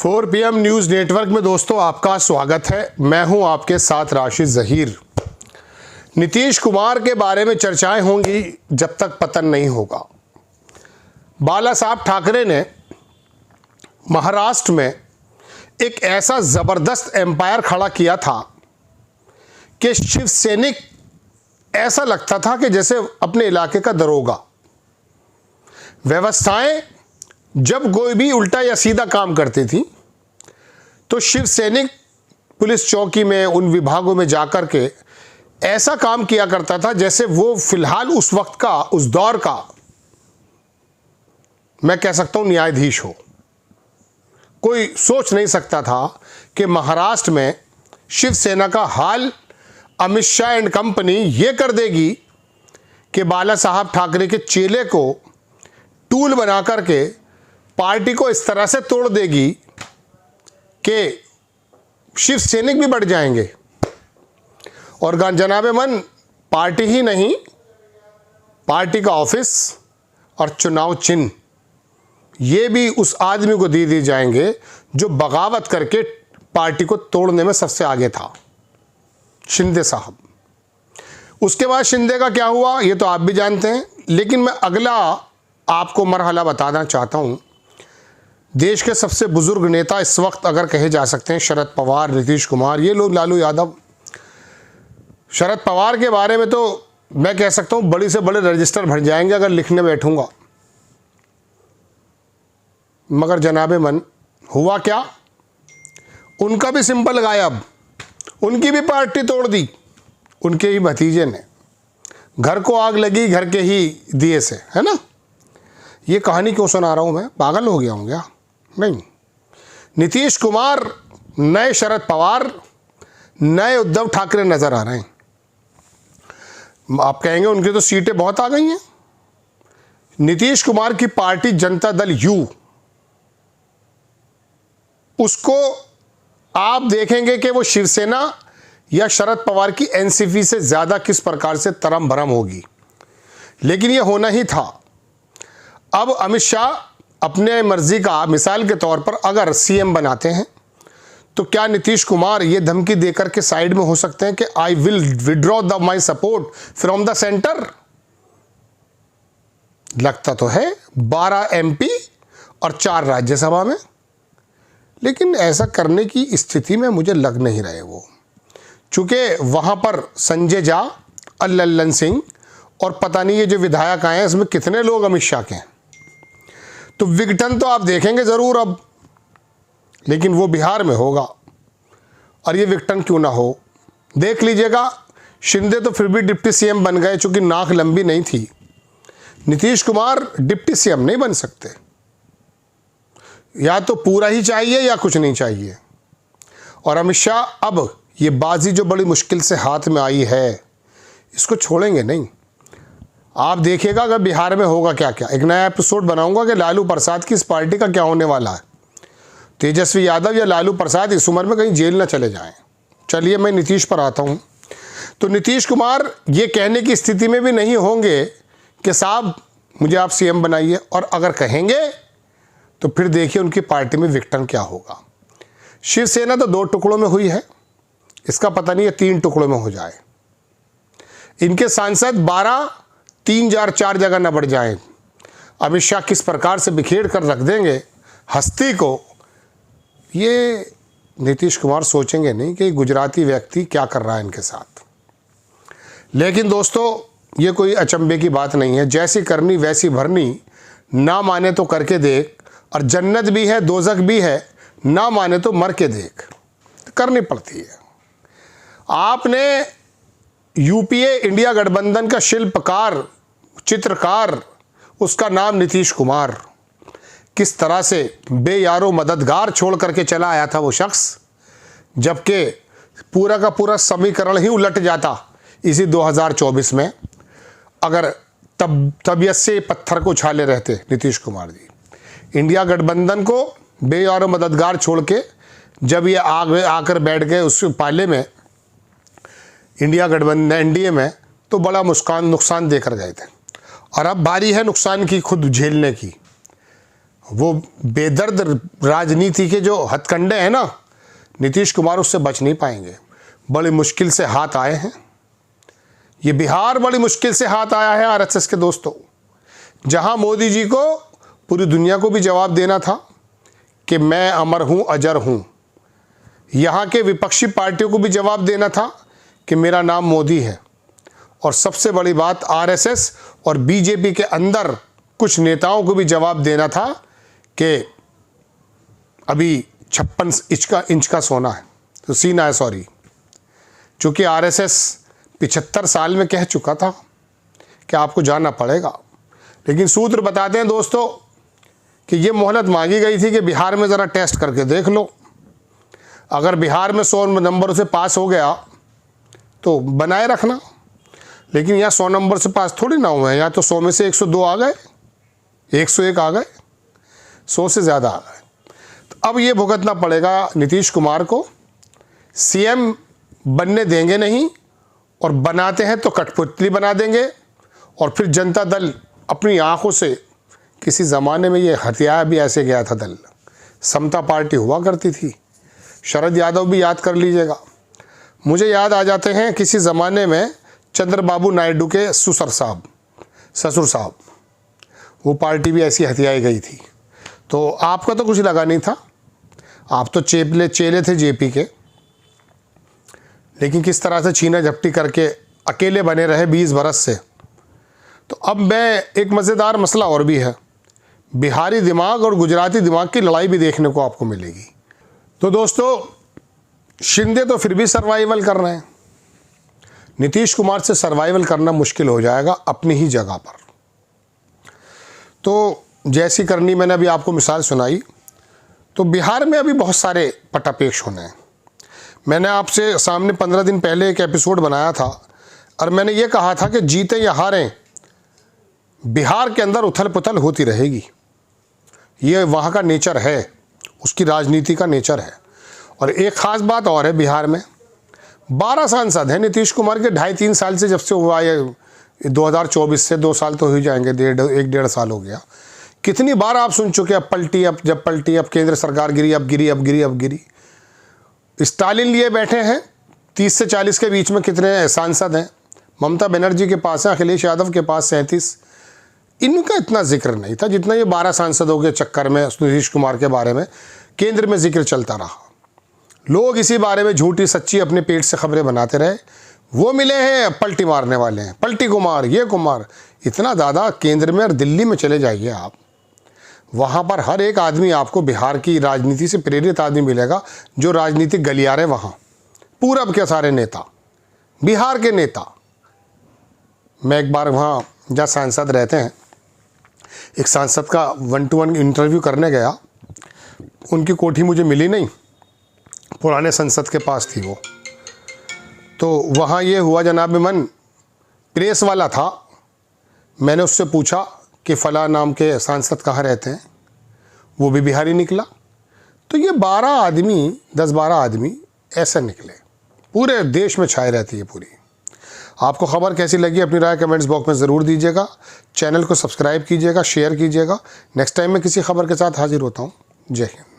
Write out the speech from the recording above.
4 PM news network में दोस्तों आपका स्वागत है। मैं हूं आपके साथ राशिद ज़हीर। नीतीश कुमार के बारे में चर्चाएं होंगी जब तक पतन नहीं होगा। बाला साहब ठाकरे ने महाराष्ट्र में एक ऐसा ज़बरदस्त एम्पायर खड़ा किया था कि शिव सैनिक ऐसा लगता था कि जैसे अपने इलाके का दरोगा। व्यवस्थाएं जब कोई भी उल्टा या सीधा काम करती थी तो शिव सैनिक पुलिस चौकी में उन विभागों में जाकर के ऐसा काम किया करता था जैसे वो फिलहाल उस वक्त का, उस दौर का, मैं कह सकता हूं न्यायाधीश हो। कोई सोच नहीं सकता था कि महाराष्ट्र में शिवसेना का हाल अमित शाह एंड कंपनी ये कर देगी कि बाला साहब ठाकरे के चेले को टूल बना करके पार्टी को इस तरह से तोड़ देगी कि शिव सैनिक भी बढ़ जाएंगे। और जनाबे मन, पार्टी ही नहीं, पार्टी का ऑफिस और चुनाव चिन्ह ये भी उस आदमी को दे दिए जाएंगे जो बगावत करके पार्टी को तोड़ने में सबसे आगे था, शिंदे साहब। उसके बाद शिंदे का क्या हुआ ये तो आप भी जानते हैं, लेकिन मैं अगला आपको मरहला बताना चाहता हूं। देश के सबसे बुजुर्ग नेता इस वक्त अगर कहे जा सकते हैं शरद पवार, नीतीश कुमार, ये लोग, लालू यादव। शरद पवार के बारे में तो मैं कह सकता हूं बड़ी से बड़े रजिस्टर भर जाएंगे अगर लिखने बैठूंगा। मगर जनाबे मन, हुआ क्या? उनका भी सिंबल गायब, उनकी भी पार्टी तोड़ दी उनके ही भतीजे ने। घर को आग लगी घर के ही दिए से, है ना। ये कहानी क्यों सुना रहा हूं मैं? पागल हो गया हूं क्या? नहीं। नीतीश कुमार नए शरद पवार, नए उद्धव ठाकरे नजर आ रहे हैं। आप कहेंगे उनकी तो सीटें बहुत आ गई हैं। नीतीश कुमार की पार्टी जनता दल यू, उसको आप देखेंगे कि वो शिवसेना या शरद पवार की एनसीपी से ज्यादा किस प्रकार से तरम भरम होगी। लेकिन ये होना ही था। अब अमित शाह अपने मर्जी का, मिसाल के तौर पर अगर सीएम बनाते हैं तो क्या नीतीश कुमार ये धमकी देकर के साइड में हो सकते हैं कि I will withdraw the my support from the centre? लगता तो है 12 MP और 4 राज्यसभा में, लेकिन ऐसा करने की स्थिति में मुझे लग नहीं रहे वो, चूंकि वहां पर संजय झा, लल्लन सिंह और पता नहीं ये जो विधायक आए हैं इसमें कितने लोग अमित शाह के हैं। तो विघटन तो आप देखेंगे जरूर अब, लेकिन वो बिहार में होगा। और ये विघटन क्यों ना हो, देख लीजिएगा। शिंदे तो फिर भी डिप्टी सीएम बन गए चूंकि नाक लंबी नहीं थी। नीतीश कुमार डिप्टी सीएम नहीं बन सकते, या तो पूरा ही चाहिए या कुछ नहीं चाहिए। और अमित शाह अब ये बाजी जो बड़ी मुश्किल से हाथ में आई है इसको छोड़ेंगे नहीं। आप देखिएगा अगर बिहार में होगा क्या क्या। एक नया एपिसोड बनाऊंगा कि लालू प्रसाद की इस पार्टी का क्या होने वाला है। तेजस्वी यादव या लालू प्रसाद इस उम्र में कहीं जेल ना चले जाएं। चलिए मैं नीतीश पर आता हूं। तो नीतीश कुमार ये कहने की स्थिति में भी नहीं होंगे कि साहब मुझे आप सीएम बनाइए, और अगर कहेंगे तो फिर देखिए उनकी पार्टी में विघटन क्या होगा। शिवसेना तो 2 टुकड़ों में हुई है, इसका पता नहीं है 3 टुकड़ों में हो जाए। इनके सांसद 12 3-4 जगह न बढ़ जाएं। अमित शाह किस प्रकार से बिखेर कर रख देंगे हस्ती को, ये नीतीश कुमार सोचेंगे नहीं कि गुजराती व्यक्ति क्या कर रहा है इनके साथ। लेकिन दोस्तों ये कोई अचंभे की बात नहीं है। जैसी करनी वैसी भरनी, ना माने तो करके देख, और जन्नत भी है दोजख भी है, ना माने तो मर के देख, करनी पड़ती है। आपने यूपीए इंडिया गठबंधन का शिल्पकार, चित्रकार, उसका नाम नीतीश कुमार, किस तरह से बेयारो मददगार छोड़ करके चला आया था वो शख्स, जबकि पूरा का पूरा समीकरण ही उलट जाता इसी 2024 में अगर तबीयत से पत्थर को उछाले रहते नीतीश कुमार जी। इंडिया गठबंधन को बेयारो मददगार छोड़ के जब ये आकर बैठ गए उस पाले में, इंडिया गठबंधन एनडीए में, तो बड़ा नुकसान देकर गए थे। और अब बारी है नुकसान की खुद झेलने की। वो बेदर्द राजनीति के जो हथकंडे हैं ना, नीतीश कुमार उससे बच नहीं पाएंगे। बड़ी मुश्किल से हाथ आए हैं। ये बिहार बड़ी मुश्किल से हाथ आया है आरएसएस के दोस्तों, जहां मोदी जी को पूरी दुनिया को भी जवाब देना था कि मैं अमर हूं, अजर हूं। यहाँ के विपक्षी पार्टियों को भी जवाब देना था कि मेरा नाम मोदी है। और सबसे बड़ी बात, आरएसएस और बीजेपी के अंदर कुछ नेताओं को भी जवाब देना था कि अभी 56 इंच का सोना है, तो सीना है, सॉरी, चूँकि आरएसएस 75 साल में कह चुका था कि आपको जाना पड़ेगा। लेकिन सूत्र बताते हैं दोस्तों कि ये मोहलत मांगी गई थी कि बिहार में ज़रा टेस्ट करके देख लो, अगर बिहार में 100 नंबरों से पास हो गया तो बनाए रखना। लेकिन यहाँ 100 नंबर से पास थोड़ी ना हुए हैं, यहाँ तो 100 में से 102 आ गए, 101 आ गए, 100 से ज़्यादा आ गए। तो अब ये भुगतना पड़ेगा नीतीश कुमार को। सीएम बनने देंगे नहीं, और बनाते हैं तो कठपुतली बना देंगे। और फिर जनता दल अपनी आंखों से, किसी ज़माने में ये हथियाया भी ऐसे गया था दल, समता पार्टी हुआ करती थी, शरद यादव भी याद कर लीजिएगा। मुझे याद आ जाते हैं किसी ज़माने में चंद्रबाबू नायडू के ससुर साहब, वो पार्टी भी ऐसी हथियाई गई थी। तो आपका तो कुछ लगा नहीं था, आप तो चेले थे जेपी के। लेकिन किस तरह से छीना झपटी करके अकेले बने रहे 20 बरस से। तो अब मैं एक मज़ेदार मसला और भी है, बिहारी दिमाग और गुजराती दिमाग की लड़ाई भी देखने को आपको मिलेगी। तो दोस्तों, शिंदे तो फिर भी सर्वाइवल कर रहे हैं, नीतीश कुमार से सर्वाइवल करना मुश्किल हो जाएगा अपनी ही जगह पर। तो जैसी करनी मैंने अभी आपको मिसाल सुनाई, तो बिहार में अभी बहुत सारे पटापेश होने हैं। मैंने आपसे सामने 15 दिन पहले एक एपिसोड बनाया था और मैंने ये कहा था कि जीते या हारें, बिहार के अंदर उथल पुथल होती रहेगी। ये वहाँ का नेचर है, उसकी राजनीति का नेचर है। और एक ख़ास बात और है, बिहार में 12 सांसद हैं नीतीश कुमार के, 2.5-3 साल से, जब से हुआ ये 2024 से 2 साल तो हो ही जाएंगे, 1.5 साल हो गया। कितनी बार आप सुन चुके, अब पलटी, अब जब पलटी, अब केंद्र सरकार गिरी, अब गिरी, अब गिरी, अब गिरी। स्टालिन लिए बैठे हैं, 30 से 40 के बीच में कितने सांसद हैं? ममता बनर्जी के पास है, अखिलेश यादव के पास 37। इनका इतना जिक्र नहीं था जितना ये 12 सांसदों के चक्कर में नीतीश कुमार के बारे में केंद्र में जिक्र चलता रहा। लोग इसी बारे में झूठी सच्ची अपने पेट से खबरें बनाते रहे। वो मिले हैं, पलटी मारने वाले हैं, पलटी कुमार, ये कुमार। इतना ज़्यादा केंद्र में और दिल्ली में चले जाइए आप, वहाँ पर हर एक आदमी आपको बिहार की राजनीति से प्रेरित आदमी मिलेगा, जो राजनीतिक गलियारे वहाँ, पूरब के सारे नेता, बिहार के नेता। मैं एक बार वहाँ जहाँ सांसद रहते हैं, एक सांसद का 1-to-1 इंटरव्यू करने गया। उनकी कोठी मुझे मिली नहीं, पुराने संसद के पास थी वो। तो वहाँ ये हुआ, जनाब मन प्रेस वाला था, मैंने उससे पूछा कि फ़लाँ नाम के सांसद कहाँ रहते हैं, वो भी बिहारी निकला। तो ये 12 आदमी, 10-12 आदमी ऐसे निकले, पूरे देश में छाए रहती है पूरी। आपको खबर कैसी लगी अपनी राय कमेंट्स बॉक्स में ज़रूर दीजिएगा। चैनल को सब्सक्राइब कीजिएगा, शेयर कीजिएगा। नेक्स्ट टाइम मैं किसी खबर के साथ हाजिर होता हूँ। जय हिंद।